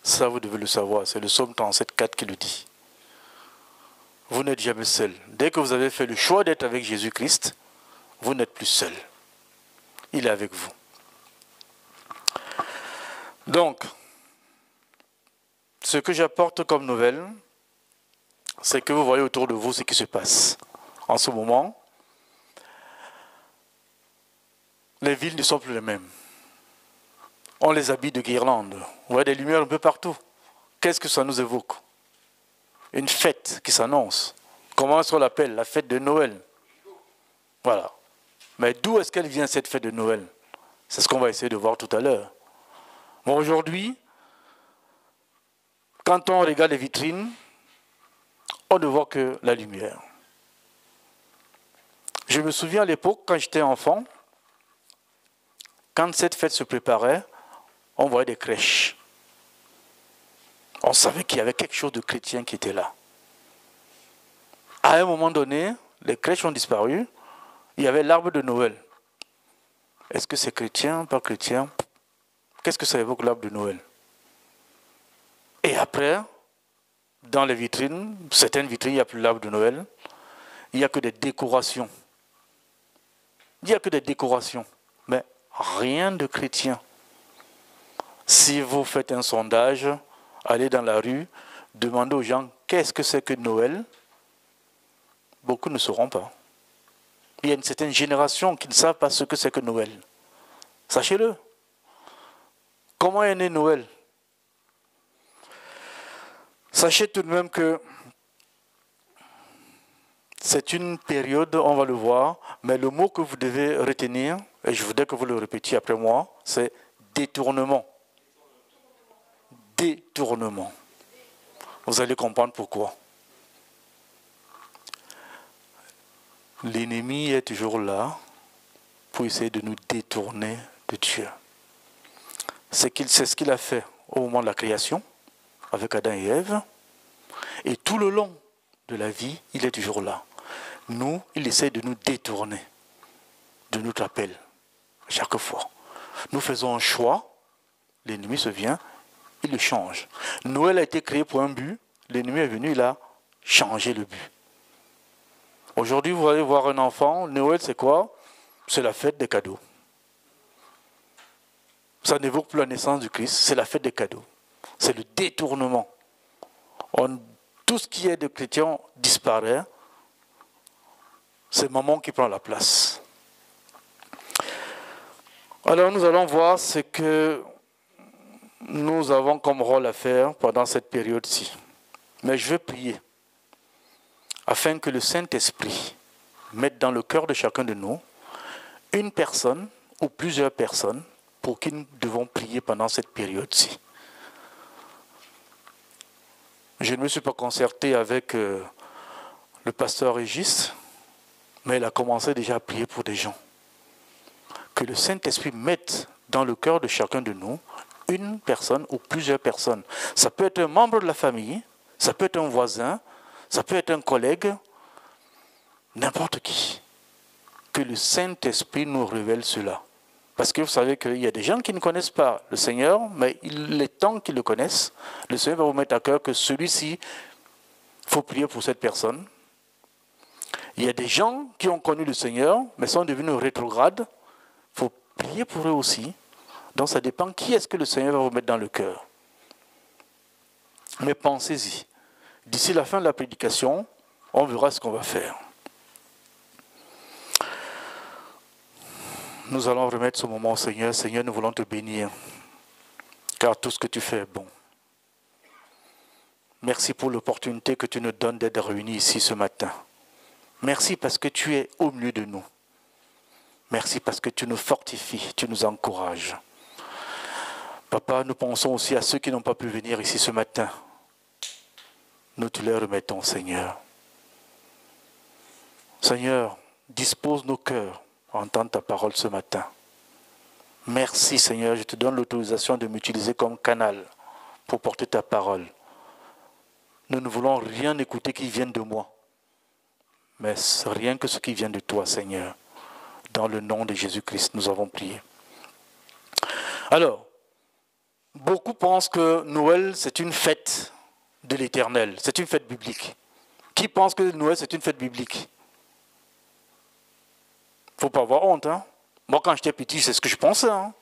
Ça, vous devez le savoir. C'est le psaume 37,4 qui le dit. Vous n'êtes jamais seul. Dès que vous avez fait le choix d'être avec Jésus-Christ, vous n'êtes plus seul. Il est avec vous. Donc, ce que j'apporte comme nouvelle, c'est que vous voyez autour de vous ce qui se passe. En ce moment, les villes ne sont plus les mêmes. On les habille de guirlandes. On voit des lumières un peu partout. Qu'est-ce que ça nous évoque? Une fête qui s'annonce. Comment est-ce qu'on l'appelle? La fête de Noël. Voilà. Mais d'où est-ce qu'elle vient, cette fête de Noël? C'est ce qu'on va essayer de voir tout à l'heure. Bon, aujourd'hui, quand on regarde les vitrines, on ne voit que la lumière. Je me souviens à l'époque, quand j'étais enfant, quand cette fête se préparait, on voyait des crèches. On savait qu'il y avait quelque chose de chrétien qui était là. À un moment donné, les crèches ont disparu. Il y avait l'arbre de Noël. Est-ce que c'est chrétien, pas chrétien? Qu'est-ce que ça évoque, l'arbre de Noël? Et après, dans les vitrines, certaines vitrines, il n'y a plus l'arbre de Noël. Il n'y a que des décorations. Il n'y a que des décorations. Mais rien de chrétien. Si vous faites un sondage, allez dans la rue, demandez aux gens qu'est-ce que c'est que Noël. Beaucoup ne sauront pas. Il y a une certaine génération qui ne savent pas ce que c'est que Noël. Sachez-le. Comment est né Noël? Sachez tout de même que c'est une période, on va le voir, mais le mot que vous devez retenir, et je voudrais que vous le répétiez après moi, c'est détournement. Détournement. Vous allez comprendre pourquoi. L'ennemi est toujours là pour essayer de nous détourner de Dieu. C'est ce qu'il a fait au moment de la création, avec Adam et Ève, et tout le long de la vie, il est toujours là. Nous, il essaie de nous détourner de notre appel, à chaque fois. Nous faisons un choix, l'ennemi se vient, il le change. Noël a été créé pour un but, l'ennemi est venu, il a changé le but. Aujourd'hui, vous allez voir un enfant, Noël c'est quoi? C'est la fête des cadeaux. Ça n'évoque plus la naissance du Christ, c'est la fête des cadeaux. C'est le détournement. Tout ce qui est de chrétien disparaît. C'est maman qui prend la place. Alors nous allons voir ce que nous avons comme rôle à faire pendant cette période-ci. Mais je vais prier afin que le Saint-Esprit mette dans le cœur de chacun de nous une personne ou plusieurs personnes pour qui nous devons prier pendant cette période-ci. Je ne me suis pas concerté avec le pasteur Régis, mais il a commencé déjà à prier pour des gens. Que le Saint-Esprit mette dans le cœur de chacun de nous une personne ou plusieurs personnes. Ça peut être un membre de la famille, ça peut être un voisin, ça peut être un collègue, n'importe qui. Que le Saint-Esprit nous révèle cela. Parce que vous savez qu'il y a des gens qui ne connaissent pas le Seigneur, mais il est temps qu'ils le connaissent. Le Seigneur va vous mettre à cœur que celui-ci, il faut prier pour cette personne. Il y a des gens qui ont connu le Seigneur, mais sont devenus rétrogrades. Il faut prier pour eux aussi. Donc ça dépend qui est-ce que le Seigneur va vous mettre dans le cœur. Mais pensez-y. D'ici la fin de la prédication, on verra ce qu'on va faire. Nous allons remettre ce moment au Seigneur. Seigneur, nous voulons te bénir, car tout ce que tu fais est bon. Merci pour l'opportunité que tu nous donnes d'être réunis ici ce matin. Merci parce que tu es au milieu de nous. Merci parce que tu nous fortifies, tu nous encourages. Papa, nous pensons aussi à ceux qui n'ont pas pu venir ici ce matin. Nous te les remettons, Seigneur. Seigneur, dispose nos cœurs à entendre ta parole ce matin. Merci, Seigneur, je te donne l'autorisation de m'utiliser comme canal pour porter ta parole. Nous ne voulons rien écouter qui vienne de moi, mais rien que ce qui vient de toi, Seigneur. Dans le nom de Jésus-Christ, nous avons prié. Alors, Beaucoup pensent que Noël, c'est une fête de l'Éternel, c'est une fête biblique. Qui pense que Noël, c'est une fête biblique? Il ne faut pas avoir honte. Hein? Moi, quand j'étais petit, c'est ce que je pensais. Hein?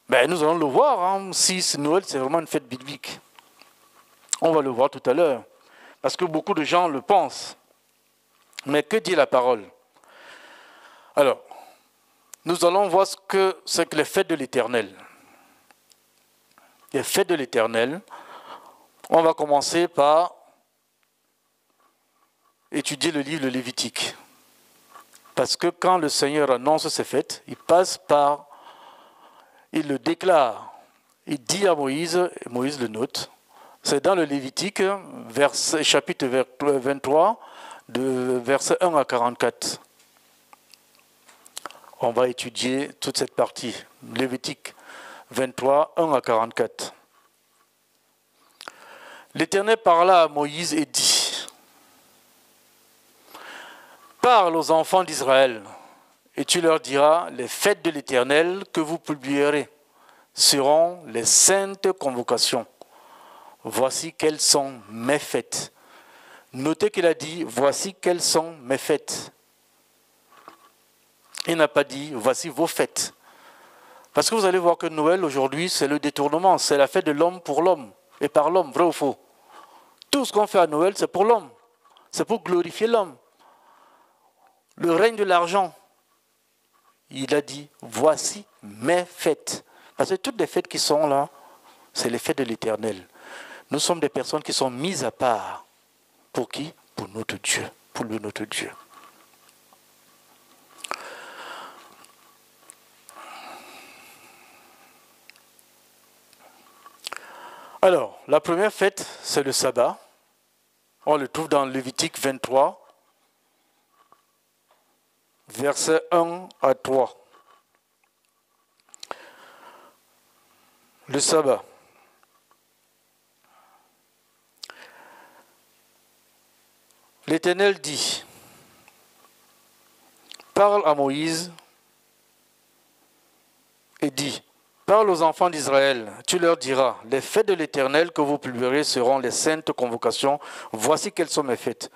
Ben, nous allons le voir, hein, si Noël, c'est vraiment une fête biblique. On va le voir tout à l'heure. Parce que beaucoup de gens le pensent. Mais que dit la parole? Alors, nous allons voir ce que c'est que les fêtes de l'Éternel. Les fêtes de l'Éternel, on va commencer par étudier le livre de Lévitique. Parce que quand le Seigneur annonce ces fêtes, il le déclare. Il dit à Moïse, et Moïse le note, c'est dans le Lévitique, chapitre 23, de versets 1 à 44. On va étudier toute cette partie. Lévitique 23, 1 à 44. L'Éternel parla à Moïse et dit, parle aux enfants d'Israël, et tu leur diras, les fêtes de l'Éternel que vous publierez seront les saintes convocations. Voici quelles sont mes fêtes. Notez qu'il a dit, voici quelles sont mes fêtes. Il n'a pas dit, voici vos fêtes. Parce que vous allez voir que Noël, aujourd'hui, c'est le détournement. C'est la fête de l'homme pour l'homme et par l'homme, vrai ou faux? Tout ce qu'on fait à Noël, c'est pour l'homme. C'est pour glorifier l'homme. Le règne de l'argent. Il a dit, voici mes fêtes. Parce que toutes les fêtes qui sont là, c'est les fêtes de l'Éternel. Nous sommes des personnes qui sont mises à part. Pour qui? Pour notre Dieu. Pour notre Dieu. Alors, la première fête, c'est le sabbat. On le trouve dans Lévitique 23, versets 1 à 3. Le sabbat. L'Éternel dit, parle à Moïse et dit, parle aux enfants d'Israël, tu leur diras, les fêtes de l'Éternel que vous publierez seront les saintes convocations, voici quelles sont mes fêtes.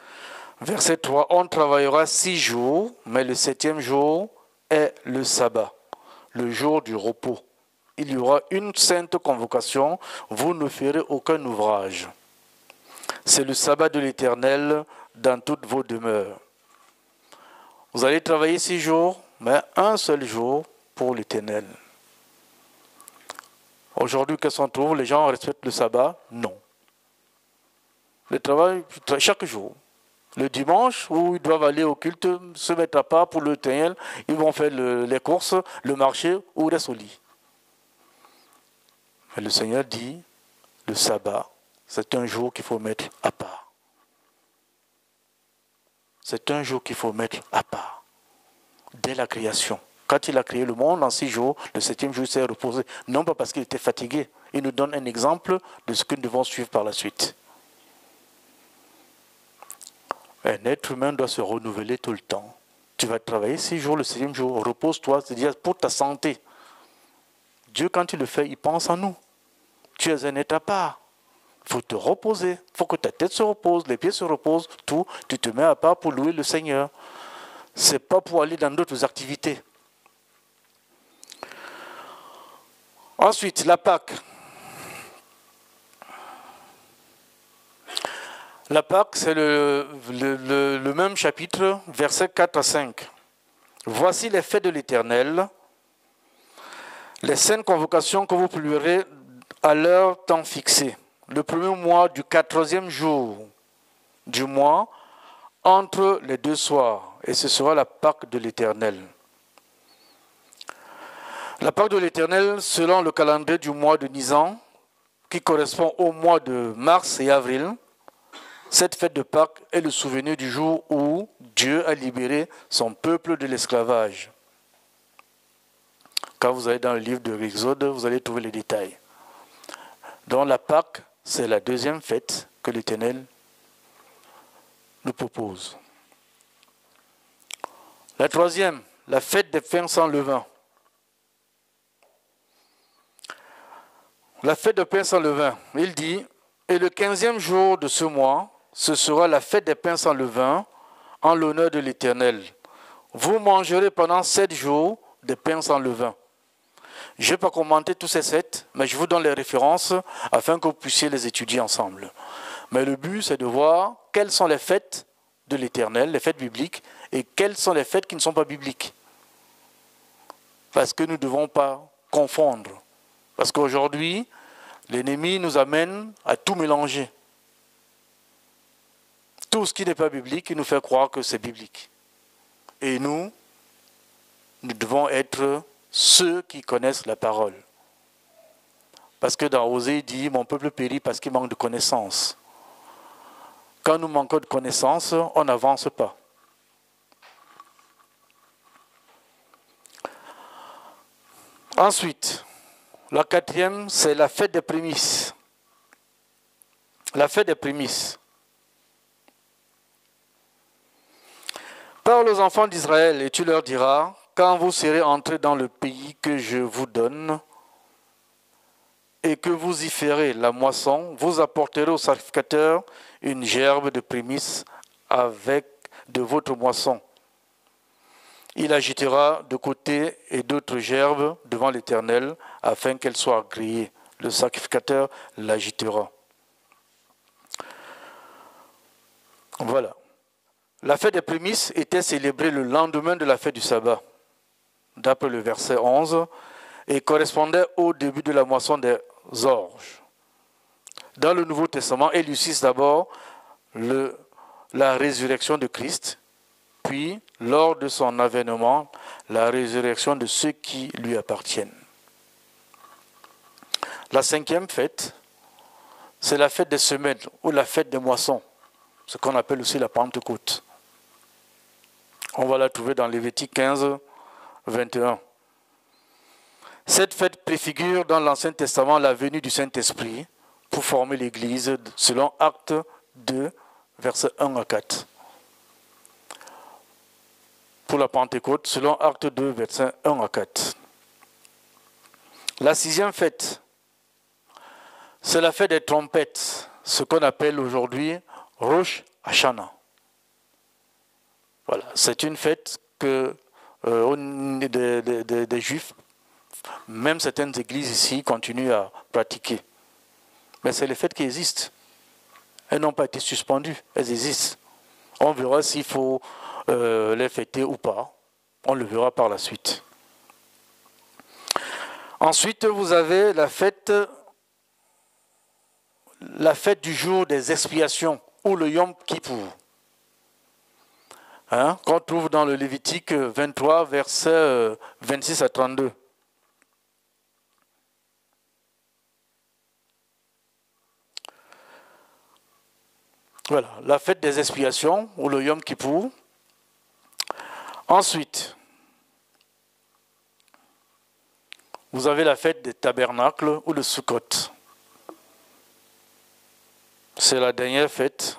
Verset 3, on travaillera 6 jours, mais le 7e jour est le sabbat, le jour du repos. Il y aura une sainte convocation, vous ne ferez aucun ouvrage. C'est le sabbat de l'Éternel dans toutes vos demeures. Vous allez travailler 6 jours, mais un seul jour pour l'Éternel. Aujourd'hui, qu'est-ce qu'on trouve? Les gens respectent le sabbat? Non. Le travail, chaque jour. Le dimanche, où ils doivent aller au culte, se mettre à part pour l'Éternel, ils vont faire les courses, le marché ou restent au lit. Mais le Seigneur dit, le sabbat, c'est un jour qu'il faut mettre à part. C'est un jour qu'il faut mettre à part. Dès la création. Quand il a créé le monde en 6 jours, le 7e jour, il s'est reposé. Non pas parce qu'il était fatigué. Il nous donne un exemple de ce que nous devons suivre par la suite. Un être humain doit se renouveler tout le temps. Tu vas travailler 6 jours, le 7e jour, repose-toi, c'est-à-dire pour ta santé. Dieu, quand il le fait, il pense à nous. Tu es un être à part. Il faut te reposer. Il faut que ta tête se repose, les pieds se reposent, tout. Tu te mets à part pour louer le Seigneur. Ce n'est pas pour aller dans d'autres activités. Ensuite, la Pâque. La Pâque, c'est le même chapitre, versets 4 à 5. Voici les fêtes de l'Éternel, les saintes convocations que vous publierez à leur temps fixé. Le premier mois du 14e jour du mois, entre les 2 soirs, et ce sera la Pâque de l'Éternel. La Pâque de l'Éternel, selon le calendrier du mois de Nisan, qui correspond au mois de mars et avril, cette fête de Pâques est le souvenir du jour où Dieu a libéré son peuple de l'esclavage. Quand vous allez dans le livre de l'Exode, vous allez trouver les détails. Donc la Pâque, c'est la deuxième fête que l'Éternel nous propose. La troisième, la fête des pains sans levain. La fête de pain sans levain. Il dit, et le 15e jour de ce mois, ce sera la fête des pains sans levain en l'honneur de l'Éternel. Vous mangerez pendant 7 jours des pains sans levain. Je ne vais pas commenter tous ces 7, mais je vous donne les références afin que vous puissiez les étudier ensemble. Mais le but, c'est de voir quelles sont les fêtes de l'Éternel, les fêtes bibliques, et quelles sont les fêtes qui ne sont pas bibliques. Parce que nous ne devons pas confondre. Parce qu'aujourd'hui, l'ennemi nous amène à tout mélanger. Tout ce qui n'est pas biblique, il nous fait croire que c'est biblique. Et nous devons être ceux qui connaissent la parole. Parce que dans Osée, il dit, mon peuple périt parce qu'il manque de connaissance. Quand nous manquons de connaissance, on n'avance pas. Ensuite, la 4e, c'est la fête des prémices. La fête des prémices. Parle aux enfants d'Israël et tu leur diras, quand vous serez entrés dans le pays que je vous donne et que vous y ferez la moisson, vous apporterez au sacrificateur une gerbe de prémices avec de votre moisson. Il agitera de côté et d'autres gerbes devant l'Éternel afin qu'elles soient grillées. Le sacrificateur l'agitera. Voilà. La fête des prémices était célébrée le lendemain de la fête du sabbat, d'après le verset 11, et correspondait au début de la moisson des orges. Dans le Nouveau Testament, elle illustre d'abord la résurrection de Christ, puis, lors de son avènement, la résurrection de ceux qui lui appartiennent. La 5e fête, c'est la fête des semaines ou la fête des moissons, ce qu'on appelle aussi la Pentecôte. On va la trouver dans Lévitique 15, 21. Cette fête préfigure dans l'Ancien Testament la venue du Saint-Esprit pour former l'Église selon Actes 2, versets 1 à 4. Pour la Pentecôte, selon Actes 2, versets 1 à 4. La 6e fête, c'est la fête des trompettes, ce qu'on appelle aujourd'hui Rosh Hashanah. Voilà, c'est une fête que des Juifs, même certaines églises ici, continuent à pratiquer. Mais c'est les fêtes qui existent. Elles n'ont pas été suspendues, elles existent. On verra s'il faut les fêter ou pas. On le verra par la suite. Ensuite, vous avez la fête du jour des expiations, ou le Yom Kippour. Qu'on trouve dans le Lévitique 23, versets 26 à 32. Voilà, la fête des expiations, ou le Yom Kippour. Ensuite, vous avez la fête des tabernacles, ou le Sukkot. C'est la dernière fête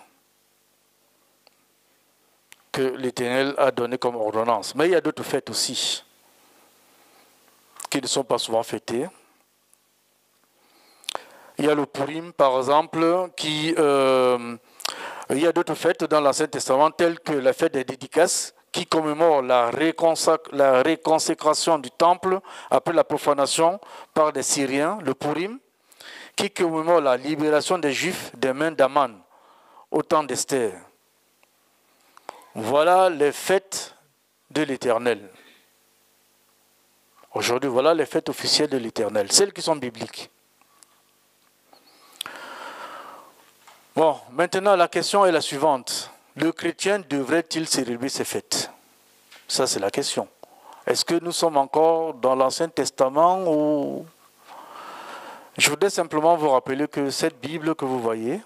que l'Éternel a donnée comme ordonnance. Mais il y a d'autres fêtes aussi qui ne sont pas souvent fêtées. Il y a le Purim, par exemple, il y a d'autres fêtes dans l'Ancien Testament, telles que la fête des dédicaces, qui commémore la réconsécration du temple après la profanation par des Syriens, le Purim, qui commémore la libération des Juifs des mains d'Aman au temps d'Esther. Voilà les fêtes de l'Éternel. Aujourd'hui, voilà les fêtes officielles de l'Éternel, celles qui sont bibliques. Bon, maintenant la question est la suivante. Le chrétien devrait-il célébrer ces fêtes? Ça, c'est la question. Est-ce que nous sommes encore dans l'Ancien Testament ou... Je voudrais simplement vous rappeler que cette Bible que vous voyez,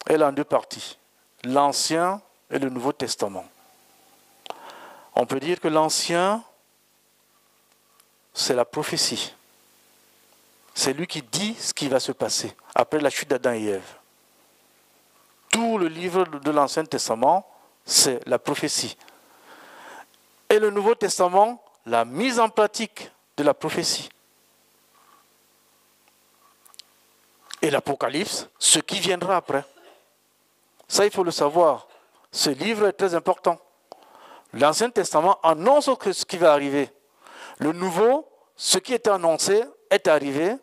elle est en deux parties. L'Ancien et le Nouveau Testament. On peut dire que l'Ancien, c'est la prophétie. C'est lui qui dit ce qui va se passer après la chute d'Adam et Ève. Tout le livre de l'Ancien Testament, c'est la prophétie. Et le Nouveau Testament, la mise en pratique de la prophétie. et l'Apocalypse, ce qui viendra après. Ça, il faut le savoir. Ce livre est très important. L'Ancien Testament annonce ce qui va arriver. Le Nouveau, ce qui était annoncé est arrivé,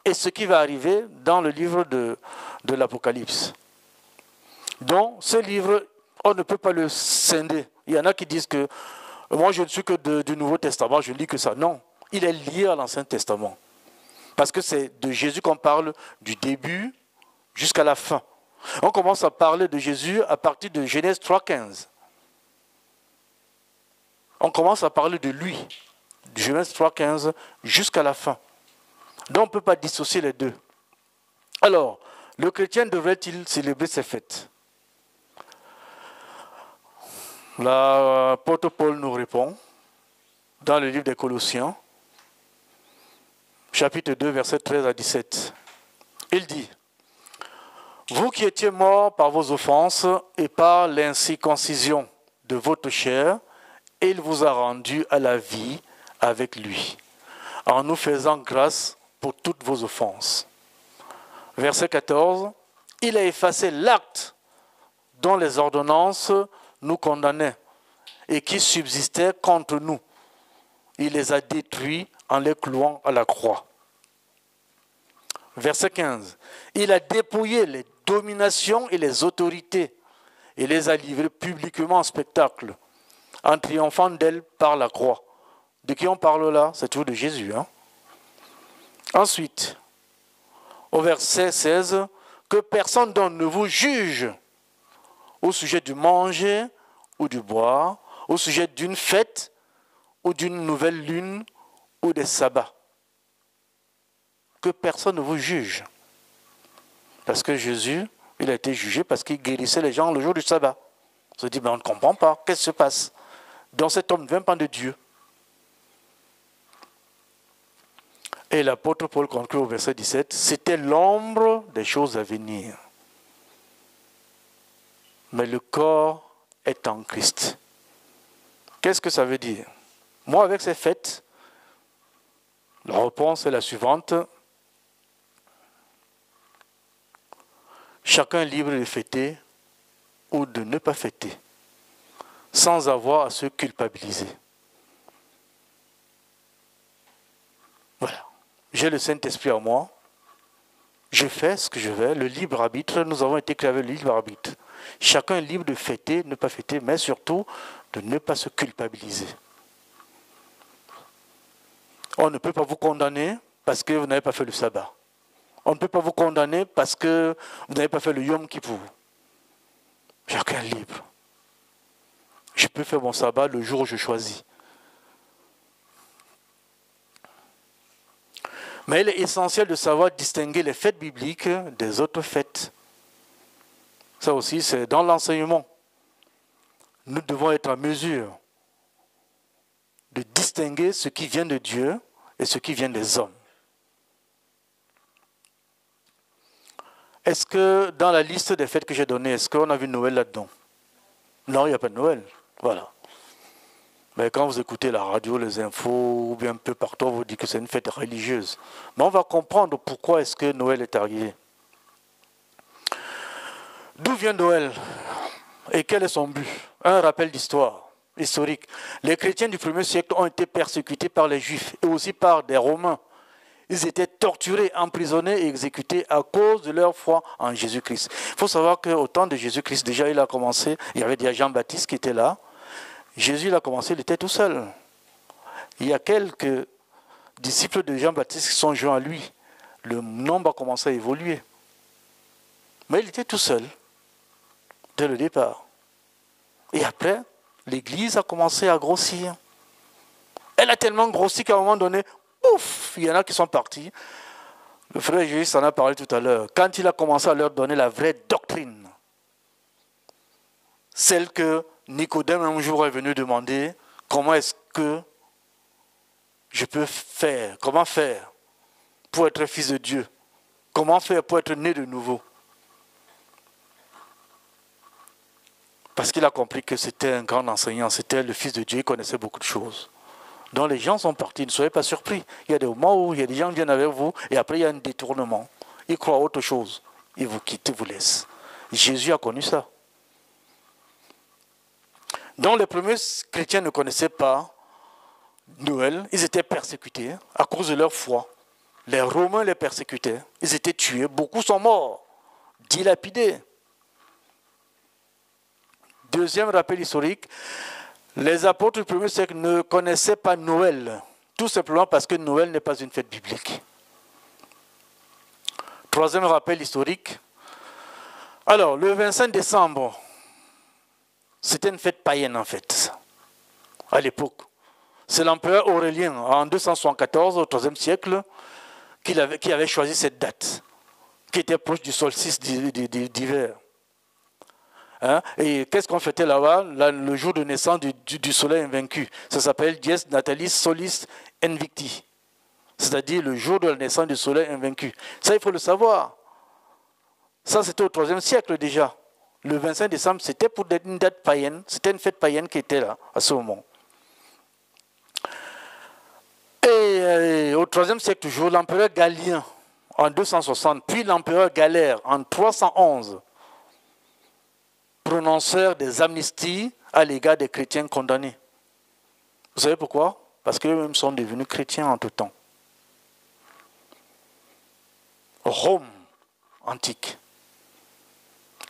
et ce qui va arriver dans le livre de l'Apocalypse. Donc, ce livre, on ne peut pas le scinder. Il y en a qui disent que moi, je ne suis que du Nouveau Testament, je ne lis que ça. Non, il est lié à l'Ancien Testament. Parce que c'est de Jésus qu'on parle du début jusqu'à la fin. On commence à parler de Jésus à partir de Genèse 3,15. On commence à parler de lui, de Genèse 3,15 jusqu'à la fin. Donc on ne peut pas dissocier les deux. Alors, le chrétien devrait-il célébrer ses fêtes? L'apôtre Paul nous répond dans le livre des Colossiens, chapitre 2, versets 13 à 17. Il dit: vous qui étiez morts par vos offenses et par l'incirconcision de votre chair, il vous a rendus à la vie avec lui, en nous faisant grâce pour toutes vos offenses. Verset 14, il a effacé l'acte dont les ordonnances nous condamnaient et qui subsistait contre nous. Il les a détruits en les clouant à la croix. Verset 15, il a dépouillé les dominations et les autorités et les a livrées publiquement en spectacle, en triomphant d'elles par la croix. De qui on parle là? C'est toujours de Jésus. Ensuite, au verset 16, que personne donc ne vous juge au sujet du manger ou du boire, au sujet d'une fête ou d'une nouvelle lune ou des sabbats. Que personne ne vous juge. Parce que Jésus, il a été jugé parce qu'il guérissait les gens le jour du sabbat. On se dit, mais on ne comprend pas, qu'est-ce qui se passe? Donc cet homme ne vient pas de Dieu. Et l'apôtre Paul conclut au verset 17, c'était l'ombre des choses à venir. Mais le corps est en Christ. Qu'est-ce que ça veut dire? Moi, avec ces fêtes, la réponse est la suivante. Chacun est libre de fêter ou de ne pas fêter, sans avoir à se culpabiliser. Voilà. J'ai le Saint-Esprit en moi. Je fais ce que je veux. Le libre arbitre, nous avons été créés avec le libre arbitre. Chacun est libre de fêter, ne pas fêter, mais surtout de ne pas se culpabiliser. On ne peut pas vous condamner parce que vous n'avez pas fait le sabbat. On ne peut pas vous condamner parce que vous n'avez pas fait le Yom Kippour. Chacun est libre. Je peux faire mon sabbat le jour où je choisis. Mais il est essentiel de savoir distinguer les fêtes bibliques des autres fêtes. Ça aussi, c'est dans l'enseignement. Nous devons être en mesure de distinguer ce qui vient de Dieu et ce qui vient des hommes. Est-ce que dans la liste des fêtes que j'ai données, est-ce qu'on a vu Noël là-dedans? Non, il n'y a pas de Noël. Voilà. Mais quand vous écoutez la radio, les infos, ou bien un peu partout, on vous dit que c'est une fête religieuse. Mais on va comprendre pourquoi est-ce que Noël est arrivé. D'où vient Noël? Et quel est son but? Un rappel d'histoire historique. Les chrétiens du 1er siècle ont été persécutés par les Juifs et aussi par des Romains. Ils étaient torturés, emprisonnés et exécutés à cause de leur foi en Jésus-Christ. Il faut savoir qu'au temps de Jésus-Christ, déjà il a commencé, il y avait déjà Jean-Baptiste qui était là. Jésus il a commencé, il était tout seul. Il y a quelques disciples de Jean-Baptiste qui sont joints à lui. Le nombre a commencé à évoluer. Mais il était tout seul, dès le départ. Et après, l'Église a commencé à grossir. Elle a tellement grossi qu'à un moment donné, ouf, il y en a qui sont partis. Le frère Jésus en a parlé tout à l'heure. Quand il a commencé à leur donner la vraie doctrine, celle que Nicodème un jour est venu demander, comment est-ce que je peux faire, comment faire pour être fils de Dieu, comment faire pour être né de nouveau. Parce qu'il a compris que c'était un grand enseignant, c'était le fils de Dieu, il connaissait beaucoup de choses. Donc les gens sont partis, ne soyez pas surpris. Il y a des moments où il y a des gens qui viennent avec vous et après il y a un détournement. ils croient à autre chose. Ils vous quittent, ils vous laissent. Jésus a connu ça. Donc les premiers chrétiens ne connaissaient pas Noël. Ils étaient persécutés à cause de leur foi. Les Romains les persécutaient. Ils étaient tués. Beaucoup sont morts, dilapidés. Deuxième rappel historique, les apôtres du premier siècle ne connaissaient pas Noël, tout simplement parce que Noël n'est pas une fête biblique. Troisième rappel historique. Alors, le 25 décembre, c'était une fête païenne en fait, à l'époque. C'est l'empereur Aurélien, en 274, au IIIe siècle, qui avait choisi cette date, qui était proche du solstice d'hiver. Hein? Et qu'est-ce qu'on fêtait là-bas? Le jour de naissance du soleil invaincu. Ça s'appelle Dies Natalis Solis Invicti. C'est-à-dire le jour de la naissance du soleil invaincu. Ça, il faut le savoir. Ça, c'était au IIIe siècle déjà. Le 25 décembre, c'était pour une date païenne. C'était une fête païenne qui était là, à ce moment. Et au IIIe siècle toujours, l'empereur Galien, en 260, puis l'empereur Galère, en 311, prononcèrent des amnisties à l'égard des chrétiens condamnés. Vous savez pourquoi? Parce qu'eux-mêmes sont devenus chrétiens en tout temps. Rome antique,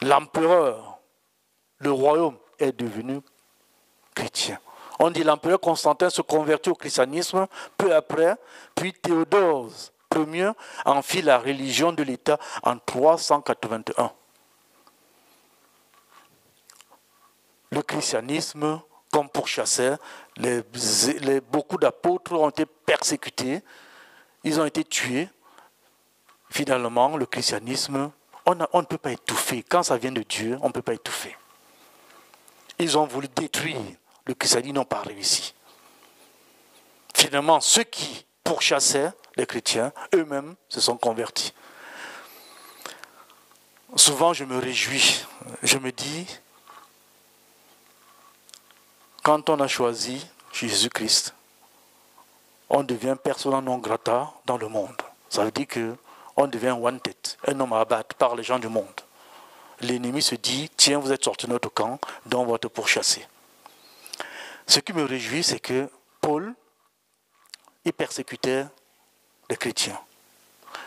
l'empereur, le royaume est devenu chrétien. On dit l'empereur Constantin se convertit au christianisme peu après, puis Théodose Ier en fit la religion de l'État en 381. Le christianisme, comme pourchassait, beaucoup d'apôtres ont été persécutés, ils ont été tués. Finalement, le christianisme, on ne peut pas étouffer. Quand ça vient de Dieu, on ne peut pas étouffer. Ils ont voulu détruire le christianisme, ils n'ont pas réussi. Finalement, ceux qui pourchassaient les chrétiens, eux-mêmes se sont convertis. Souvent, je me réjouis. Je me dis, quand on a choisi Jésus-Christ, on devient persona non grata dans le monde. Ça veut dire qu'on devient wanted, un homme à abattre par les gens du monde. L'ennemi se dit, tiens, vous êtes sorti de notre camp, donc on va te pourchasser. Ce qui me réjouit, c'est que Paul, il persécutait les chrétiens.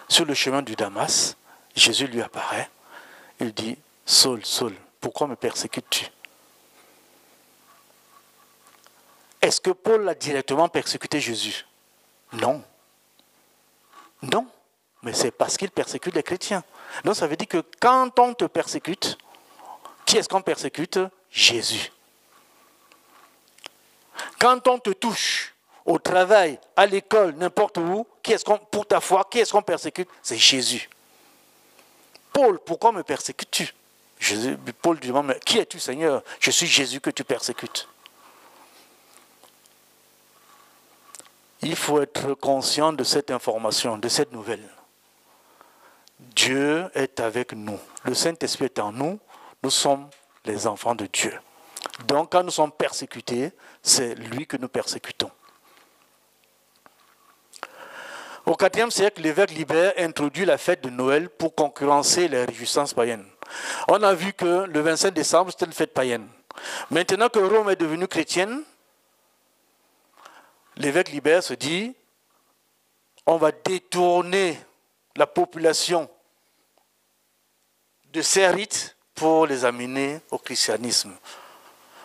Sur le chemin du Damas, Jésus lui apparaît, il dit, Saul, Saul, pourquoi me persécutes-tu? Est-ce que Paul a directement persécuté Jésus? Non. Non, mais c'est parce qu'il persécute les chrétiens. Donc ça veut dire que quand on te persécute, qui est-ce qu'on persécute? Jésus. Quand on te touche au travail, à l'école, n'importe où, pour ta foi, qui est-ce qu'on persécute? C'est Jésus. Paul, pourquoi me persécutes-tu? Paul lui demande, mais qui es-tu, Seigneur? Je suis Jésus que tu persécutes. Il faut être conscient de cette information, de cette nouvelle. Dieu est avec nous. Le Saint-Esprit est en nous. Nous sommes les enfants de Dieu. Donc, quand nous sommes persécutés, c'est lui que nous persécutons. Au IVe siècle, l'évêque Libère introduit la fête de Noël pour concurrencer les réjouissances païennes. On a vu que le 25 décembre, c'était une fête païenne. Maintenant que Rome est devenue chrétienne, l'évêque Libère se dit, on va détourner la population de ces rites pour les amener au christianisme.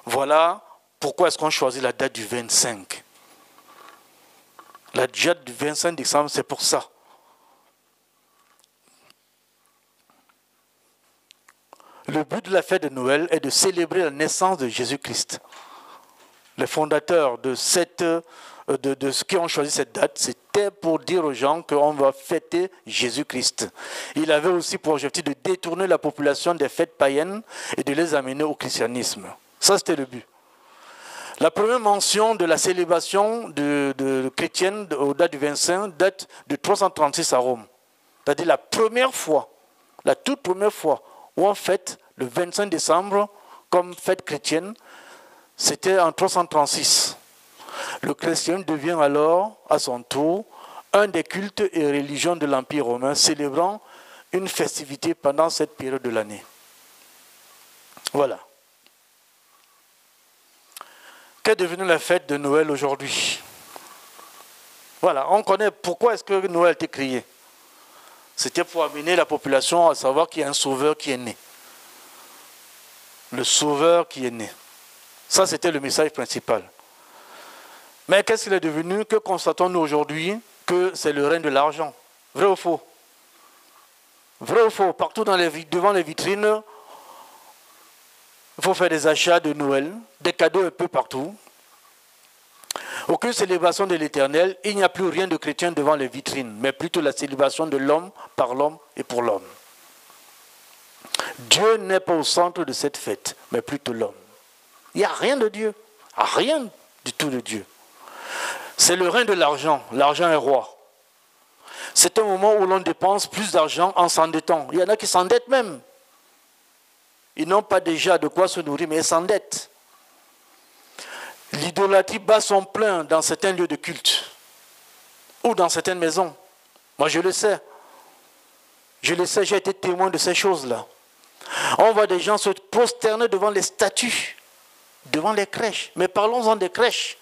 Voilà pourquoi est-ce qu'on choisit la date du 25. La date du 25 décembre, c'est pour ça. Le but de la fête de Noël est de célébrer la naissance de Jésus-Christ. Les fondateurs de ceux qui ont choisi cette date, c'était pour dire aux gens qu'on va fêter Jésus-Christ. Il avait aussi pour objectif de détourner la population des fêtes païennes et de les amener au christianisme. Ça, c'était le but. La première mention de la célébration de chrétienne au date du 25 date de 336 à Rome. C'est-à-dire la première fois, la toute première fois où on fête le 25 décembre comme fête chrétienne, c'était en 336. Le christianisme devient alors, à son tour, un des cultes et religions de l'Empire romain, célébrant une festivité pendant cette période de l'année. Voilà. Qu'est devenue la fête de Noël aujourd'hui? Voilà, on connaît pourquoi est-ce que Noël a été créé. C'était pour amener la population à savoir qu'il y a un sauveur qui est né. Le sauveur qui est né. Ça, c'était le message principal. Mais qu'est-ce qu'il est devenu? Que constatons-nous aujourd'hui? Que c'est le règne de l'argent. Vrai ou faux? Vrai ou faux? Partout devant les vitrines, il faut faire des achats de Noël, des cadeaux un peu partout. Aucune célébration de l'Éternel, il n'y a plus rien de chrétien devant les vitrines, mais plutôt la célébration de l'homme par l'homme et pour l'homme. Dieu n'est pas au centre de cette fête, mais plutôt l'homme. Il n'y a rien de Dieu, rien du tout de Dieu. C'est le règne de l'argent, l'argent est roi. C'est un moment où l'on dépense plus d'argent en s'endettant. Il y en a qui s'endettent même. Ils n'ont pas déjà de quoi se nourrir, mais ils s'endettent. L'idolâtrie bat son plein dans certains lieux de culte ou dans certaines maisons. Moi, je le sais. Je le sais, j'ai été témoin de ces choses-là. On voit des gens se prosterner devant les statues, devant les crèches. Mais parlons-en des crèches.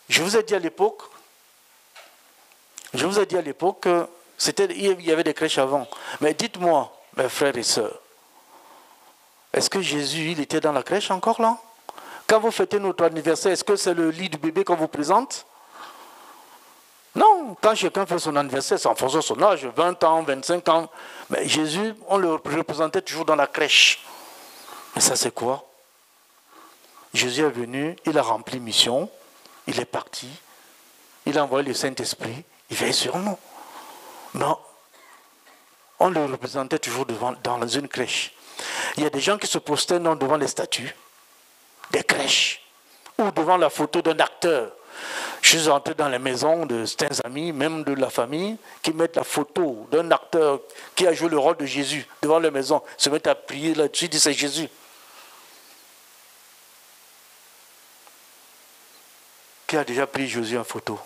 Je vous ai dit à l'époque qu'il y avait des crèches avant. Mais dites-moi, mes frères et sœurs, est-ce que Jésus, il était dans la crèche encore là? Quand vous fêtez notre anniversaire, est-ce que c'est le lit du bébé qu'on vous présente? Non, quand quelqu'un fait son anniversaire, c'est en fonction de son âge, 20 ans, 25 ans. Mais Jésus, on le représentait toujours dans la crèche. Mais ça, c'est quoi? Jésus est venu, il a rempli mission, il est parti, il a envoyé le Saint-Esprit, il veille sur nous. Non, on le représentait toujours dans une crèche. Il y a des gens qui se prosternent devant les statues des crèches ou devant la photo d'un acteur. Je suis entré dans les maisons de certains amis, même de la famille, qui mettent la photo d'un acteur qui a joué le rôle de Jésus devant leur maison, se mettent à prier là-dessus, disent c'est Jésus. Qui a déjà pris Jésus en photo?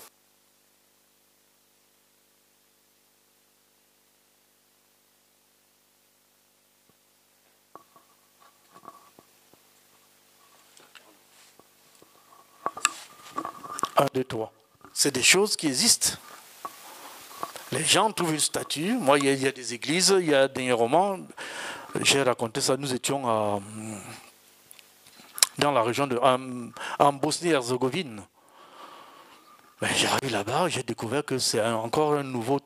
Un, deux, trois. C'est des choses qui existent. Les gens trouvent une statue. Moi, il y a des églises, il y a des romans. J'ai raconté ça. Nous étions dans la région en Bosnie-Herzégovine. J'arrive là-bas, j'ai découvert que c'est encore un nouveau.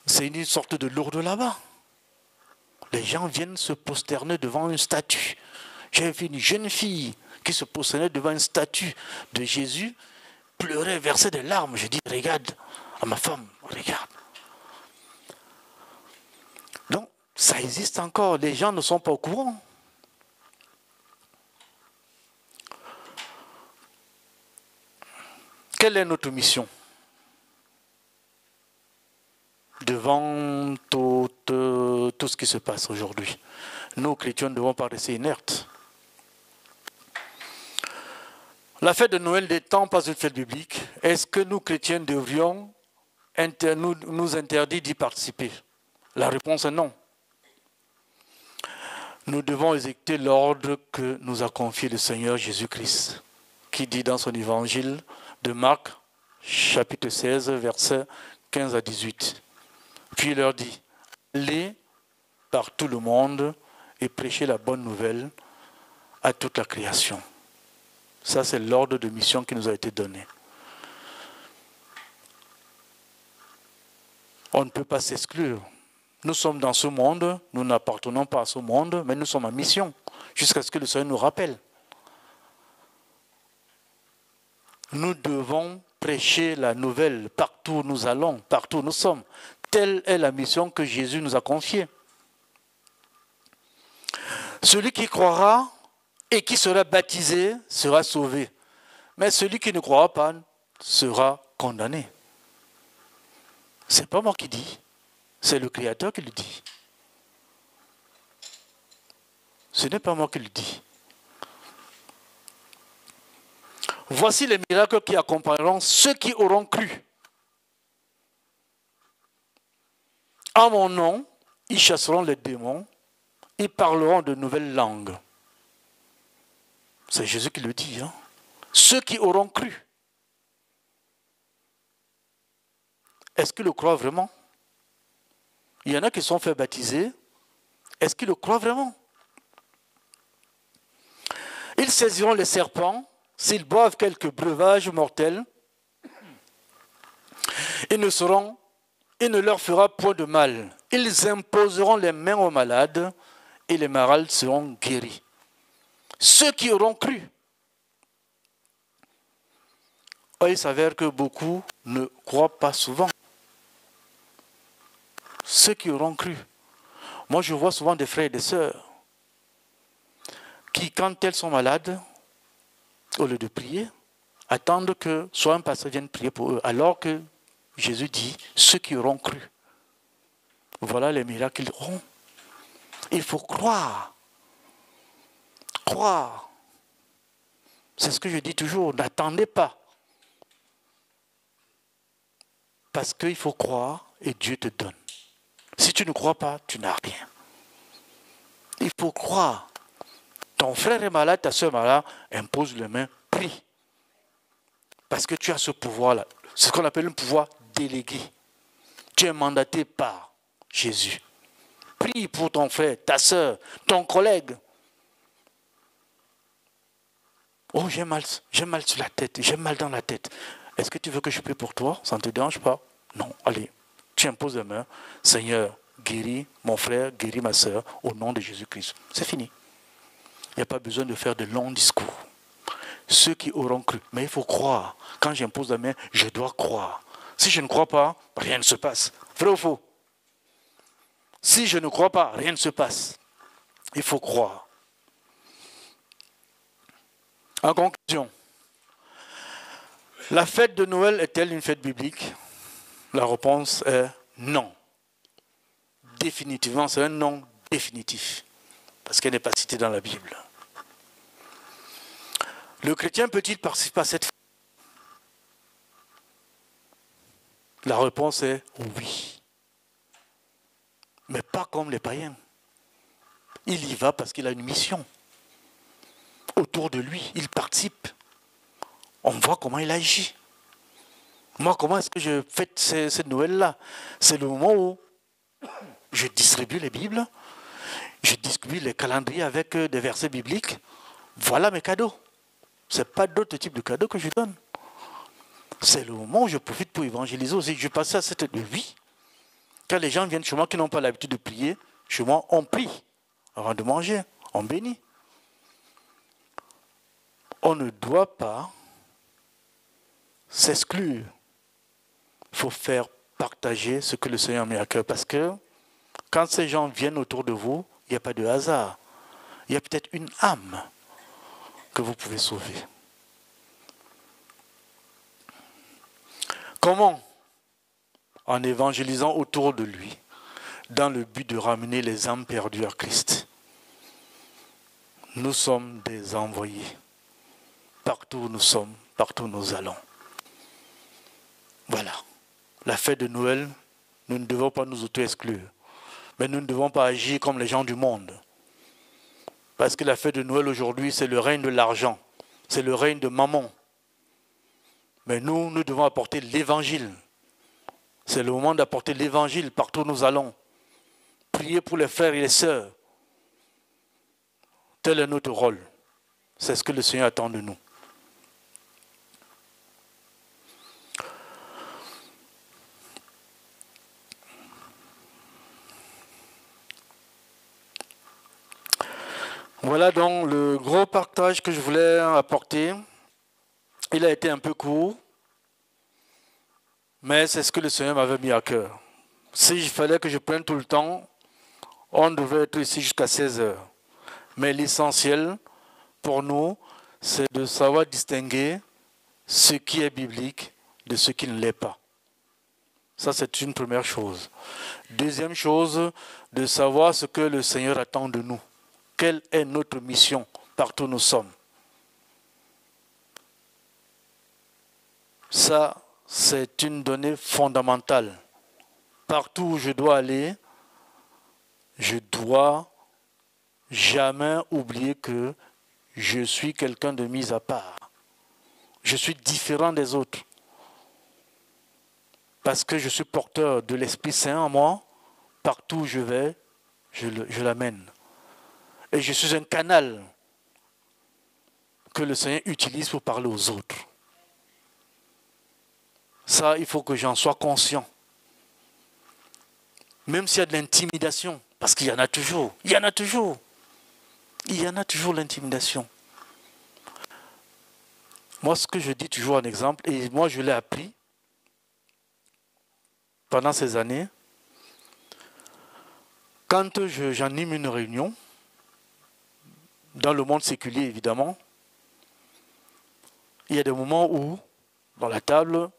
C'est une sorte de lourd là-bas. Les gens viennent se prosterner devant une statue. J'ai vu une jeune fille qui se prosternait devant une statue de Jésus, pleurait, versait des larmes. Je dis, regarde, à ma femme, regarde. Donc, ça existe encore. Les gens ne sont pas au courant. Quelle est notre mission devant tout ce qui se passe aujourd'hui? Nous, chrétiens, ne devons pas rester inertes. La fête de Noël n'étant pas une fête biblique, est-ce que nous, chrétiens, devrions nous interdire d'y participer? La réponse est non. Nous devons exécuter l'ordre que nous a confié le Seigneur Jésus-Christ, qui dit dans son évangile de Marc, chapitre 16, versets 15 à 18. Puis il leur dit, allez par tout le monde et prêchez la bonne nouvelle à toute la création. Ça, c'est l'ordre de mission qui nous a été donné. On ne peut pas s'exclure. Nous sommes dans ce monde, nous n'appartenons pas à ce monde, mais nous sommes en mission, jusqu'à ce que le Seigneur nous rappelle. Nous devons prêcher la nouvelle partout où nous allons, partout où nous sommes. Telle est la mission que Jésus nous a confiée. Celui qui croira et qui sera baptisé sera sauvé. Mais celui qui ne croira pas sera condamné. Ce n'est pas moi qui dis, c'est le Créateur qui le dit. Ce n'est pas moi qui le dis. Voici les miracles qui accompagneront ceux qui auront cru. En mon nom, ils chasseront les démons, ils parleront de nouvelles langues. C'est Jésus qui le dit. Hein? Ceux qui auront cru. Est-ce qu'ils le croient vraiment? Il y en a qui sont fait baptiser. Est-ce qu'ils le croient vraiment? Ils saisiront les serpents s'ils boivent quelques breuvages mortels. Ils ne leur fera point de mal. Ils imposeront les mains aux malades et les malades seront guéris. Ceux qui auront cru. Or, il s'avère que beaucoup ne croient pas souvent. Ceux qui auront cru. Moi, je vois souvent des frères et des sœurs qui, quand elles sont malades, au lieu de prier, attendent que soit un pasteur vienne prier pour eux, alors que Jésus dit, ceux qui auront cru. Voilà les miracles qu'ils auront. Il faut croire. Croire. C'est ce que je dis toujours, n'attendez pas. Parce qu'il faut croire et Dieu te donne. Si tu ne crois pas, tu n'as rien. Il faut croire. Ton frère est malade, ta soeur est malade, impose les mains, prie. Parce que tu as ce pouvoir-là. C'est ce qu'on appelle un pouvoir délégué. Tu es mandaté par Jésus. Prie pour ton frère, ta soeur, ton collègue. Oh, j'ai mal sur la tête, j'ai mal dans la tête. Est-ce que tu veux que je prie pour toi? Ça ne te dérange pas? Non, allez, tu imposes les mains. Seigneur, guéris mon frère, guéris ma soeur, au nom de Jésus-Christ. C'est fini. Il n'y a pas besoin de faire de longs discours. Ceux qui auront cru. Mais il faut croire. Quand j'impose la main, je dois croire. Si je ne crois pas, rien ne se passe. Vrai ou faux? Si je ne crois pas, rien ne se passe. Il faut croire. En conclusion, la fête de Noël est-elle une fête biblique? La réponse est non. Définitivement, c'est un non définitif. Parce qu'elle n'est pas citée dans la Bible. Le chrétien peut-il participer à cette fête? La réponse est oui. Mais pas comme les païens. Il y va parce qu'il a une mission. Autour de lui, il participe. On voit comment il agit. Moi, comment est-ce que je fête cette Noël-là? C'est le moment où je distribue les Bibles, je distribue les calendriers avec des versets bibliques. Voilà mes cadeaux. Ce n'est pas d'autres types de cadeaux que je donne. C'est le moment où je profite pour évangéliser aussi. Je passe à cette vie. Quand les gens viennent chez moi qui n'ont pas l'habitude de prier, chez moi, on prie avant de manger, on bénit. On ne doit pas s'exclure. Il faut faire partager ce que le Seigneur a mis à cœur. Parce que quand ces gens viennent autour de vous, il n'y a pas de hasard. Il y a peut-être une âme que vous pouvez sauver. Comment? En évangélisant autour de lui, dans le but de ramener les âmes perdues à Christ. Nous sommes des envoyés. Partout où nous sommes, partout où nous allons. Voilà. La fête de Noël, nous ne devons pas nous auto-exclure. Mais nous ne devons pas agir comme les gens du monde. Parce que la fête de Noël aujourd'hui, c'est le règne de l'argent. C'est le règne de Mammon. Mais nous devons apporter l'évangile. C'est le moment d'apporter l'évangile partout où nous allons. Prier pour les frères et les sœurs. Tel est notre rôle. C'est ce que le Seigneur attend de nous. Voilà donc le gros partage que je voulais apporter. Il a été un peu court, mais c'est ce que le Seigneur m'avait mis à cœur. S'il fallait que je prenne tout le temps, on devait être ici jusqu'à 16 heures. Mais l'essentiel pour nous, c'est de savoir distinguer ce qui est biblique de ce qui ne l'est pas. Ça, c'est une première chose. Deuxième chose, de savoir ce que le Seigneur attend de nous. Quelle est notre mission partout où nous sommes? Ça, c'est une donnée fondamentale partout où je dois aller, je dois jamais oublier que je suis quelqu'un de mis à part. Je suis différent des autres. Parce que je suis porteur de l'Esprit Saint en moi, partout où je vais, je l'amène. Et je suis un canal que le Seigneur utilise pour parler aux autres. Ça, il faut que j'en sois conscient. Même s'il y a de l'intimidation, parce qu'il y en a toujours. Il y en a toujours. Il y en a toujours l'intimidation. Moi, ce que je dis toujours en exemple, et moi je l'ai appris pendant ces années, quand j'anime une réunion, dans le monde séculier évidemment, il y a des moments où, dans la table,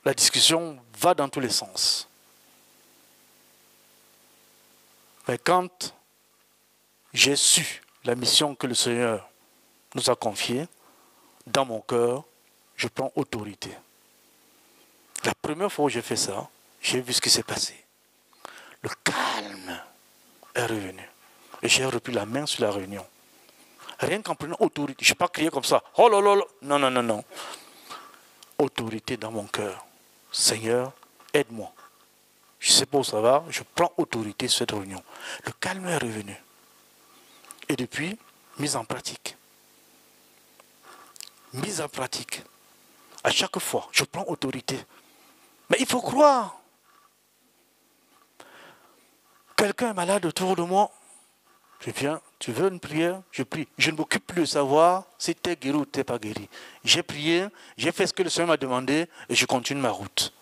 la discussion va dans tous les sens. Mais quand j'ai su la mission que le Seigneur nous a confiée, dans mon cœur, je prends autorité. La première fois où j'ai fait ça, j'ai vu ce qui s'est passé. Le calme est revenu. Et j'ai repris la main sur la réunion. Rien qu'en prenant autorité. Je n'ai pas crié comme ça. Oh là là là. Non, non, non, non. Autorité dans mon cœur. Seigneur, aide-moi. Je ne sais pas où ça va. Je prends autorité sur cette réunion. Le calme est revenu. Et depuis, mise en pratique. Mise en pratique. À chaque fois, je prends autorité. Mais il faut croire. Quelqu'un est malade autour de moi. Je viens, tu veux une prière? Je prie. Je ne m'occupe plus de savoir si tu es guéri ou tu n'es pas guéri. J'ai prié, j'ai fait ce que le Seigneur m'a demandé et je continue ma route.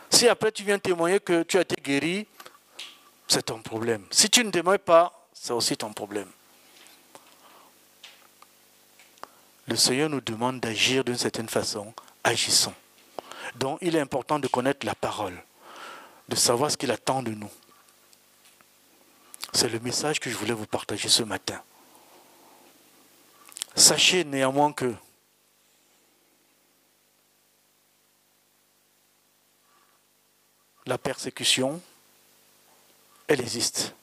Si après tu viens témoigner que tu as été guéri, c'est ton problème. Si tu ne témoignes pas, c'est aussi ton problème. Le Seigneur nous demande d'agir d'une certaine façon. Agissons. Donc il est important de connaître la parole, de savoir ce qu'il attend de nous. C'est le message que je voulais vous partager ce matin. Sachez néanmoins que la persécution, elle existe.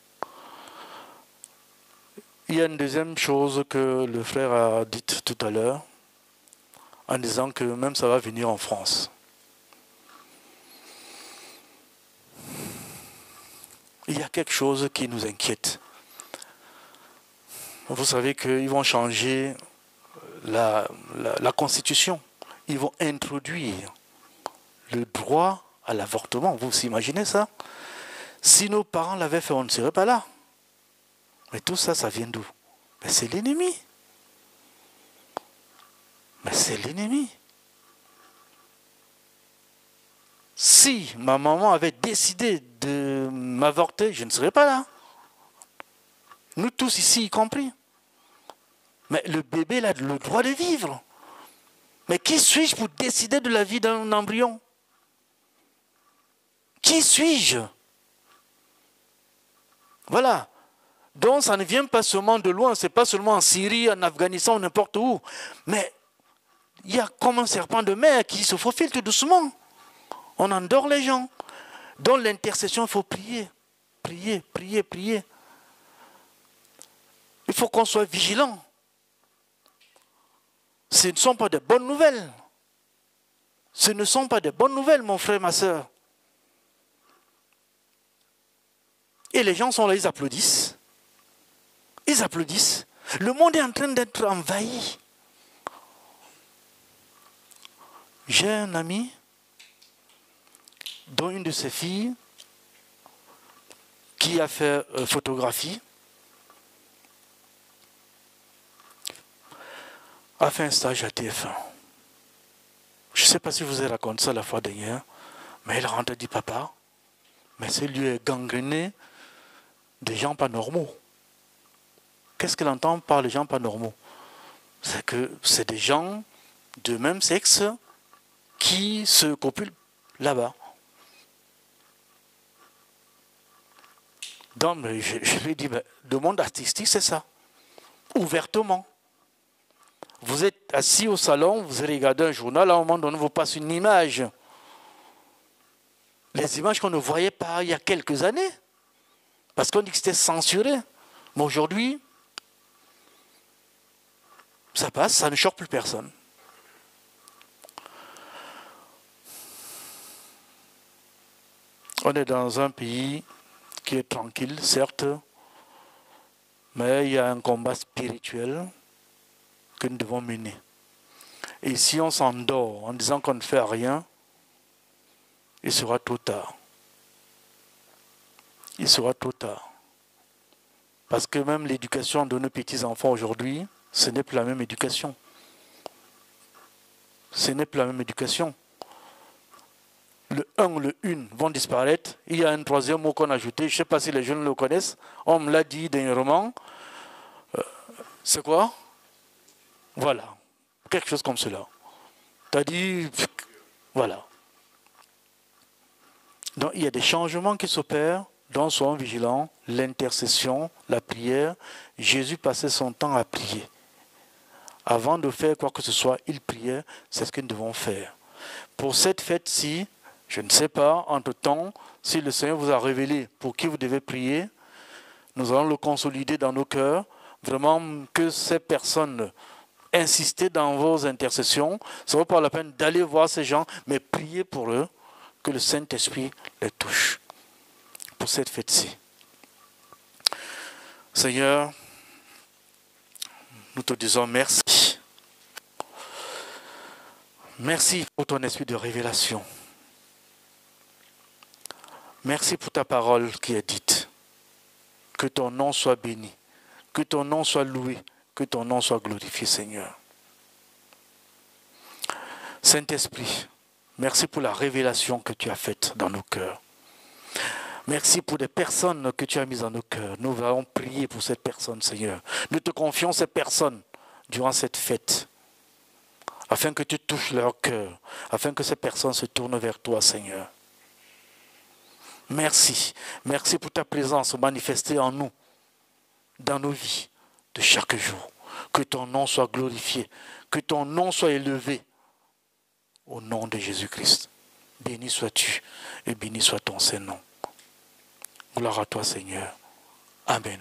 Il y a une deuxième chose que le frère a dite tout à l'heure, en disant que même ça va venir en France. Il y a quelque chose qui nous inquiète. Vous savez qu'ils vont changer la Constitution. Ils vont introduire le droit à l'avortement. Vous vous imaginez ça? Si nos parents l'avaient fait, on ne serait pas là. Mais tout ça, ça vient d'où? Mais c'est l'ennemi. Mais c'est l'ennemi. Si ma maman avait décidé de m'avorter, je ne serais pas là. Nous tous ici y compris. Mais le bébé il a le droit de vivre. Mais qui suis-je pour décider de la vie d'un embryon? Qui suis-je? Voilà. Donc ça ne vient pas seulement de loin, ce n'est pas seulement en Syrie, en Afghanistan, n'importe où. Mais il y a comme un serpent de mer qui se faufile tout doucement. On endort les gens. Dans l'intercession, il faut prier. Prier, prier, prier. Il faut qu'on soit vigilant. Ce ne sont pas de bonnes nouvelles. Ce ne sont pas de bonnes nouvelles, mon frère, ma soeur. Et les gens sont là, ils applaudissent. Ils applaudissent. Le monde est en train d'être envahi. J'ai un ami dont une de ses filles qui a fait photographie a fait un stage à TF1. Je ne sais pas si je vous ai raconté ça la fois dernière, mais elle rentre et dit, papa, mais ce lieu est gangréné des gens pas normaux. Qu'est-ce qu'elle entend par les gens pas normaux? C'est que c'est des gens de même sexe qui se copulent là-bas. Donc, je lui ai dit, le monde artistique, c'est ça. Ouvertement. Vous êtes assis au salon, vous regardez un journal, à un moment donné, vous passe une image. Les images qu'on ne voyait pas il y a quelques années. Parce qu'on dit que c'était censuré. Mais aujourd'hui, ça passe, ça ne choque plus personne. On est dans un pays qui est tranquille, certes, mais il y a un combat spirituel que nous devons mener. Et si on s'endort en disant qu'on ne fait rien, il sera trop tard. Il sera trop tard. Parce que même l'éducation de nos petits-enfants aujourd'hui, ce n'est plus la même éducation. Ce n'est plus la même éducation. Le 1, le 1 vont disparaître. Il y a un troisième mot qu'on a ajouté. Je ne sais pas si les jeunes le connaissent. On me l'a dit dernièrement. C'est quoi? Voilà. Quelque chose comme cela. Tu as dit... Voilà. Donc il y a des changements qui s'opèrent. Donc soyons vigilants. L'intercession, la prière. Jésus passait son temps à prier. Avant de faire quoi que ce soit, il priait. C'est ce que nous devons faire. Pour cette fête-ci, je ne sais pas, entre-temps, si le Seigneur vous a révélé pour qui vous devez prier, nous allons le consolider dans nos cœurs. Vraiment que ces personnes insistez dans vos intercessions. Ça ne vaut pas la peine d'aller voir ces gens, mais priez pour eux, que le Saint-Esprit les touche pour cette fête-ci. Seigneur, nous te disons merci. Merci pour ton esprit de révélation. Merci pour ta parole qui est dite. Que ton nom soit béni. Que ton nom soit loué. Que ton nom soit glorifié, Seigneur. Saint-Esprit, merci pour la révélation que tu as faite dans nos cœurs. Merci pour les personnes que tu as mises dans nos cœurs. Nous allons prier pour cette personne, Seigneur. Nous te confions ces personnes durant cette fête, afin que tu touches leur cœur, afin que ces personnes se tournent vers toi, Seigneur. Merci. Merci pour ta présence manifestée en nous, dans nos vies de chaque jour. Que ton nom soit glorifié, que ton nom soit élevé au nom de Jésus-Christ. Béni sois-tu et béni soit ton Saint-Nom. Gloire à toi, Seigneur. Amen.